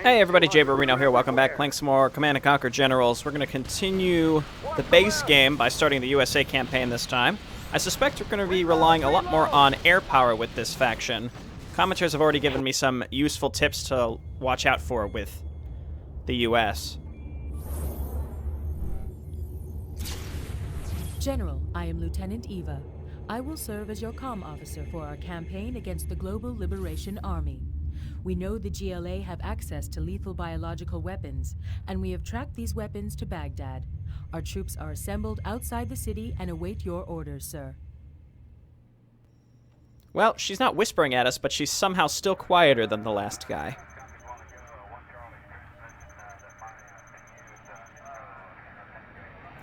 Hey everybody, Jayborino here, welcome back, playing some more Command & Conquer Generals. We're going to continue the base game by starting the USA campaign this time. I suspect we're going to be relying a lot more on air power with this faction. Commenters have already given me some useful tips to watch out for with the US. General, I am Lieutenant Eva. I will serve as your comm officer for our campaign against the Global Liberation Army. We know the GLA have access to lethal biological weapons, and we have tracked these weapons to Baghdad. Our troops are assembled outside the city and await your orders, sir. Well, she's not whispering at us, but she's somehow still quieter than the last guy.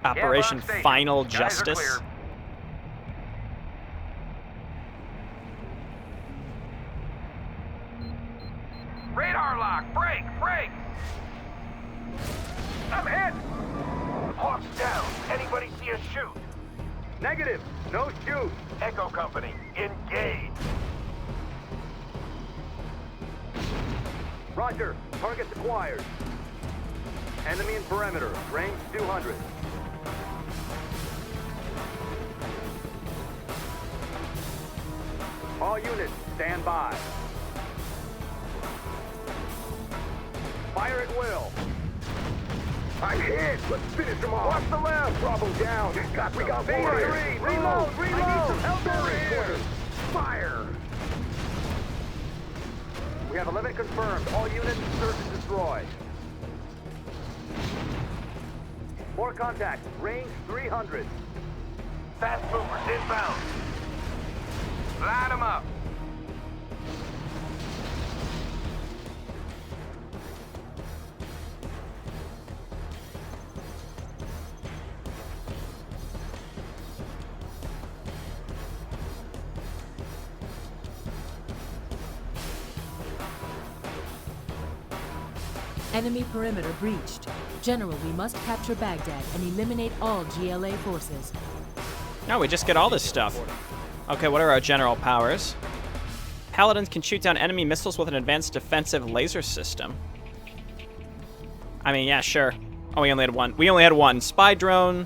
Operation Final Justice. Radar lock! Break! Break! I'm hit! Hawks down. Anybody see us shoot? Negative. No shoot. Echo Company, engage. Roger. Targets acquired. Enemy in perimeter. Range 200. All units, stand by. Fire at will. I'm hit. Let's finish them off. Watch the left. Bravo down. We got warriors. Reload. I need some help over here. Fire. We have 11 confirmed. All units search and destroy. More contacts. Range 300. Fast movers inbound. Line them up. Enemy perimeter breached. General, we must capture Baghdad and eliminate all GLA forces. No, we just get all this stuff. Okay, what are our general powers? Paladins can shoot down enemy missiles with an advanced defensive laser system. I mean, yeah, sure. Oh, we only had one. We only had one. Spy drone.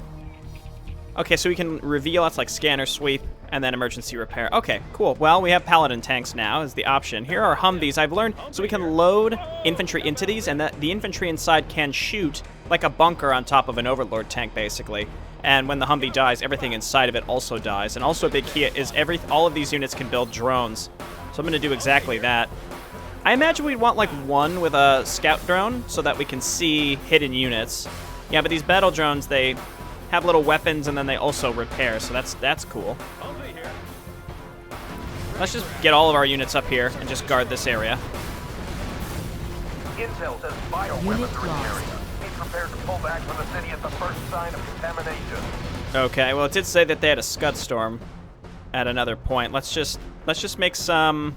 Okay, so we can reveal, that's like scanner sweep, and then emergency repair. Okay, cool. Well, we have Paladin tanks now as the option. Here are Humvees I've learned, so we can load infantry into these, and the infantry inside can shoot like a bunker on top of an Overlord tank, basically. And when the Humvee dies, everything inside of it also dies. And also a big key is all of these units can build drones. So I'm going to do exactly that. I imagine we'd want like one with a scout drone so that we can see hidden units. Yeah, but these battle drones, they have little weapons and then they also repair, so that's cool. Let's just get all of our units up here and just guard this area. Intel says bioweapons are in the area. Be prepared to pull back from the city at the first sign of contamination. Okay, well it did say that they had a scud storm at another point. Let's just make some.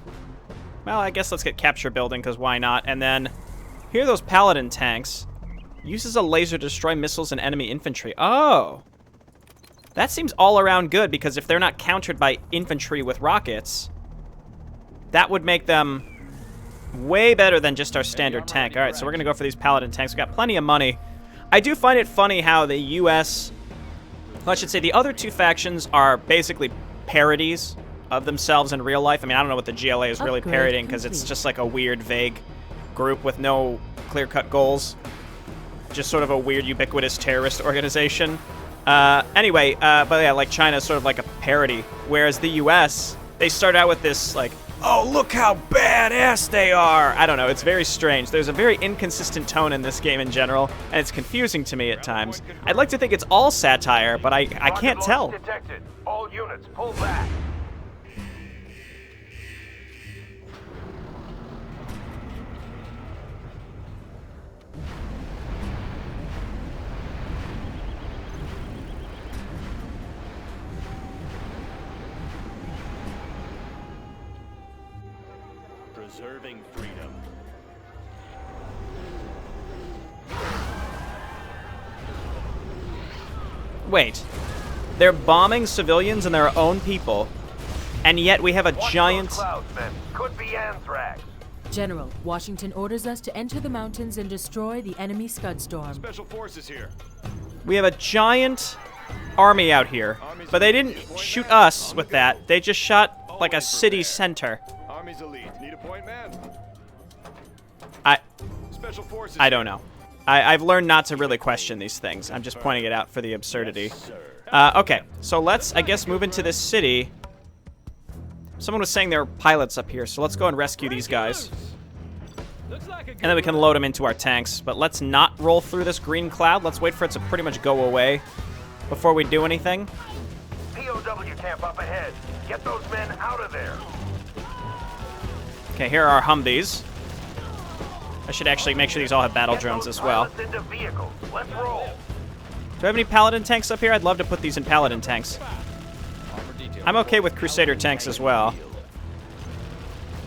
Well, I guess let's get capture building because why not? And then here are those Paladin tanks. Uses a laser to destroy missiles and enemy infantry. Oh, that seems all around good because if they're not countered by infantry with rockets, that would make them way better than just our standard tank. All right, so we're going to go for these Paladin tanks. We got plenty of money. I do find it funny how the U.S., well, I should say the other two factions are basically parodies of themselves in real life. I mean, I don't know what the GLA is really parodying because it's just like a weird, vague group with no clear-cut goals. Just sort of a weird, ubiquitous terrorist organization. Anyway, but yeah, like China is sort of like a parody, whereas the U.S., they start out with this, like, oh, look how badass they are. I don't know, it's very strange. There's a very inconsistent tone in this game in general, and it's confusing to me at times. I'd like to think it's all satire, but I can't tell. Detected. All units, pull back. Preserving freedom. Wait. They're bombing civilians and their own people, and yet we have a giant... Clouds, then. Could be anthrax. General, Washington orders us to enter the mountains and destroy the enemy Scud Storm. Special forces here. We have a giant army out here, but they didn't shoot us with that. They just shot like a city center. Army's elite. Need a point man. Special forces. I don't know. I've learned not to really question these things. I'm just pointing it out for the absurdity. Okay, so let's, I guess, move into this city. Someone was saying there are pilots up here, so let's go and rescue these guys. And then we can load them into our tanks. But let's not roll through this green cloud. Let's wait for it to pretty much go away before we do anything. POW camp up ahead. Get those men out of there. Okay, here are our Humvees. I should actually make sure these all have battle drones as well. Into vehicles. Let's roll. Do I have any Paladin tanks up here? I'd love to put these in Paladin tanks. I'm okay with Crusader tanks as well.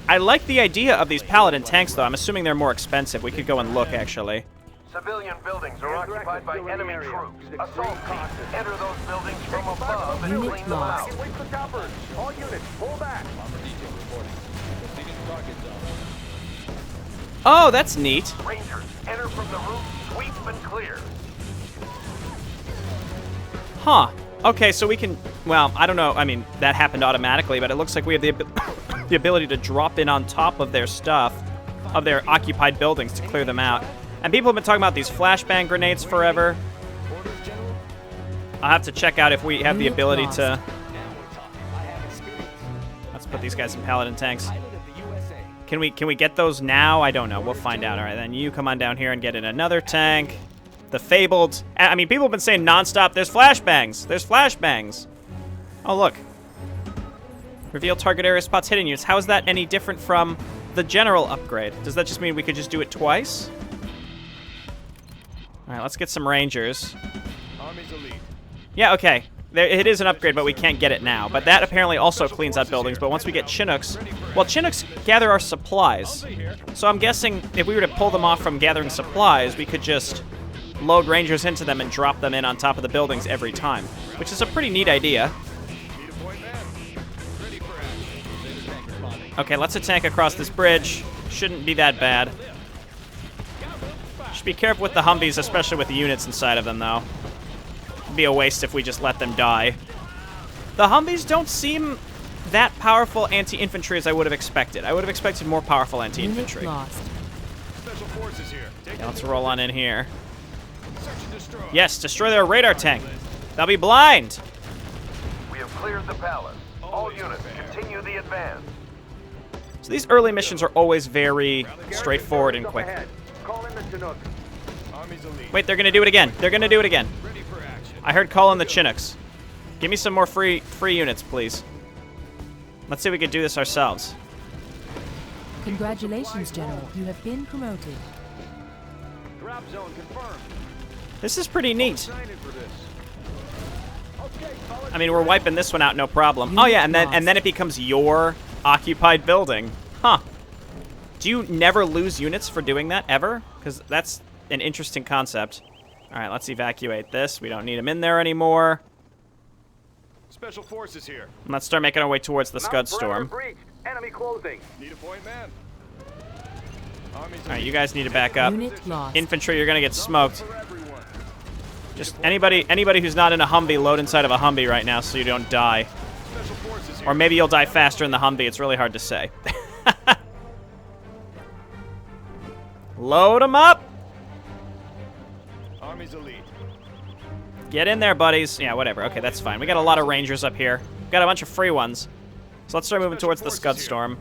I like the idea of these Paladin tanks, though. I'm assuming they're more expensive. We could go and look, actually. Civilian buildings are occupied by enemy troops. Assault teams enter those buildings from above and Unit clean them out. lost. Wait for choppers. All units, pull back. Oh, that's neat. Rangers, enter from the roof, sweep and clear. Huh. Okay, so we can... Well, I don't know. I mean, that happened automatically, but it looks like we have the, the ability to drop in on top of their stuff, of their occupied buildings to clear them out. And people have been talking about these flashbang grenades forever. I'll have to check out if we have the ability to... Let's put these guys in Paladin tanks. Can we get those now? I don't know. We'll find out. All right, then you come on down here and get in another tank. The fabled... I mean, people have been saying nonstop, there's flashbangs. There's flashbangs. Oh, look. Reveal target area spots hidden units. How is that any different from the general upgrade? Does that just mean we could just do it twice? All right, let's get some Rangers. Army's elite. Yeah, okay. It is an upgrade, but we can't get it now. But that apparently also cleans out buildings. But once we get Chinooks... Well, Chinooks gather our supplies. So I'm guessing if we were to pull them off from gathering supplies, we could just load Rangers into them and drop them in on top of the buildings every time. Which is a pretty neat idea. Okay, let's tank across this bridge. Shouldn't be that bad. Should be careful with the Humvees, especially with the units inside of them, though. It'd be a waste if we just let them die. The Humvees don't seem that powerful anti-infantry as I would have expected. I would have expected more powerful anti-infantry. Unit lost. Special forces here. Okay, let's roll on in here. Yes, destroy their radar tank. They'll be blind. We have cleared the palace. All units, continue the advance. So these early missions are always very straightforward and quick. Call in the Chinook. Army's elite. Wait, they're going to do it again. They're going to do it again. Ready for action. I heard call in the Chinooks. Give me some more free units, please. Let's see if we could do this ourselves. Congratulations, General. You have been promoted. Drop zone confirmed. This is pretty neat. I mean, we're wiping this one out, no problem. Oh yeah, and then it becomes your occupied building. Huh. Do you never lose units for doing that, ever? Because that's an interesting concept. All right, let's evacuate this. We don't need them in there anymore. Special forces here. And let's start making our way towards the Scud Storm. Enemy closing. Need a point man. Army's All right, you guys need to back up. Unit lost. Infantry, you're gonna get smoked. for everyone. Just anybody who's not in a Humvee, load inside of a Humvee right now so you don't die. Special forces here. Or maybe you'll die faster in the Humvee. It's really hard to say. Load them up. Army's elite. Get in there, buddies. Yeah, whatever. Okay, that's fine. We got a lot of Rangers up here. We got a bunch of free ones. So let's start moving towards the Scud Storm.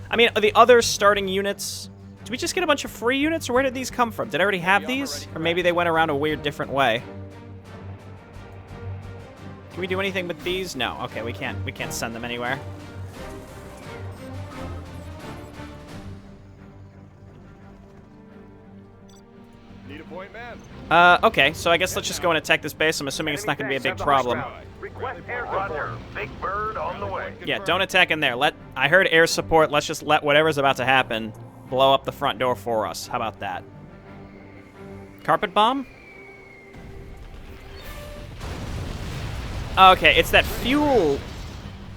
I mean, the other starting units... Did we just get a bunch of free units, or where did these come from? Did I already have these? Or maybe they went around a weird, different way. Can we do anything with these? No. Okay, we can't send them anywhere. Need a point man. Okay, so I guess let's just go and attack this base. I'm assuming it's not going to be a big problem. Request air support. Big Bird on the way. Yeah, don't attack in there. I heard air support. Let's just let whatever's about to happen blow up the front door for us. How about that? Carpet bomb? Okay, it's that fuel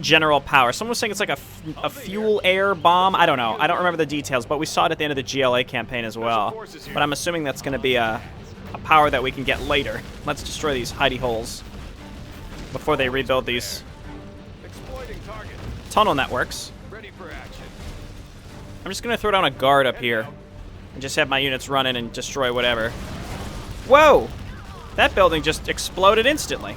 general power. Someone was saying it's like a a fuel air bomb. I don't know. I don't remember the details, but we saw it at the end of the GLA campaign as well. But I'm assuming that's going to be a power that we can get later. Let's destroy these hidey holes before they rebuild these tunnel networks. Ready for action. I'm just going to throw down a guard up here and just have my units run in and destroy whatever. Whoa! That building just exploded instantly.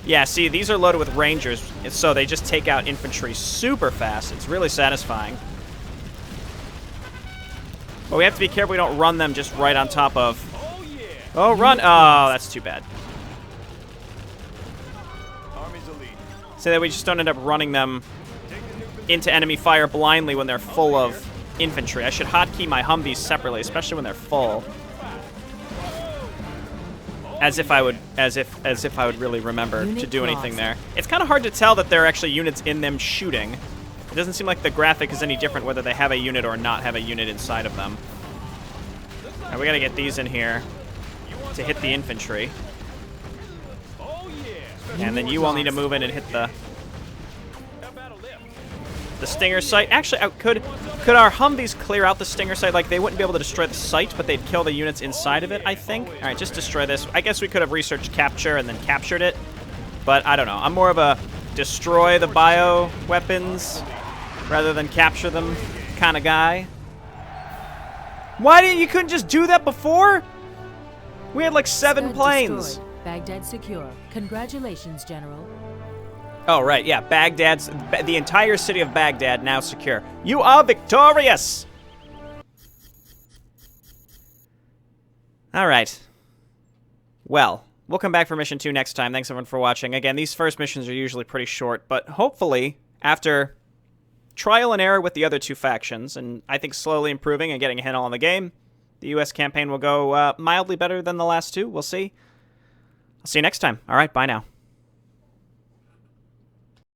Yeah, see, these are loaded with rangers, so they just take out infantry super fast. It's really satisfying. But we have to be careful we don't run them just right on top of... Oh, run! Oh, that's too bad. Army's elite. So that we just don't end up running them into enemy fire blindly when they're full of infantry. I should hotkey my Humvees separately, especially when they're full. As if I would really remember to do anything there. It's kind of hard to tell that there are actually units in them shooting. It doesn't seem like the graphic is any different whether they have a unit or not have a unit inside of them. Now we gotta get these in here to hit the infantry. And then you all need to move in and hit the Stinger site. Actually, could our Humvees clear out the Stinger site? Like, they wouldn't be able to destroy the site, but they'd kill the units inside of it, I think. All right, just destroy this. I guess we could have researched capture and then captured it, but I don't know. I'm more of a destroy the bio weapons rather than capture them kind of guy. Why didn't you couldn't just do that before? We had like 7 planes. Destroyed. Baghdad secure. Congratulations, General. Oh, right, yeah, the entire city of Baghdad now secure. You are victorious! All right. Well, we'll come back for Mission 2 next time. Thanks, everyone, for watching. Again, these first missions are usually pretty short, but hopefully, after trial and error with the other 2 factions, and I think slowly improving and getting a handle on the game, the U.S. campaign will go mildly better than the last 2. We'll see. I'll see you next time. All right, bye now.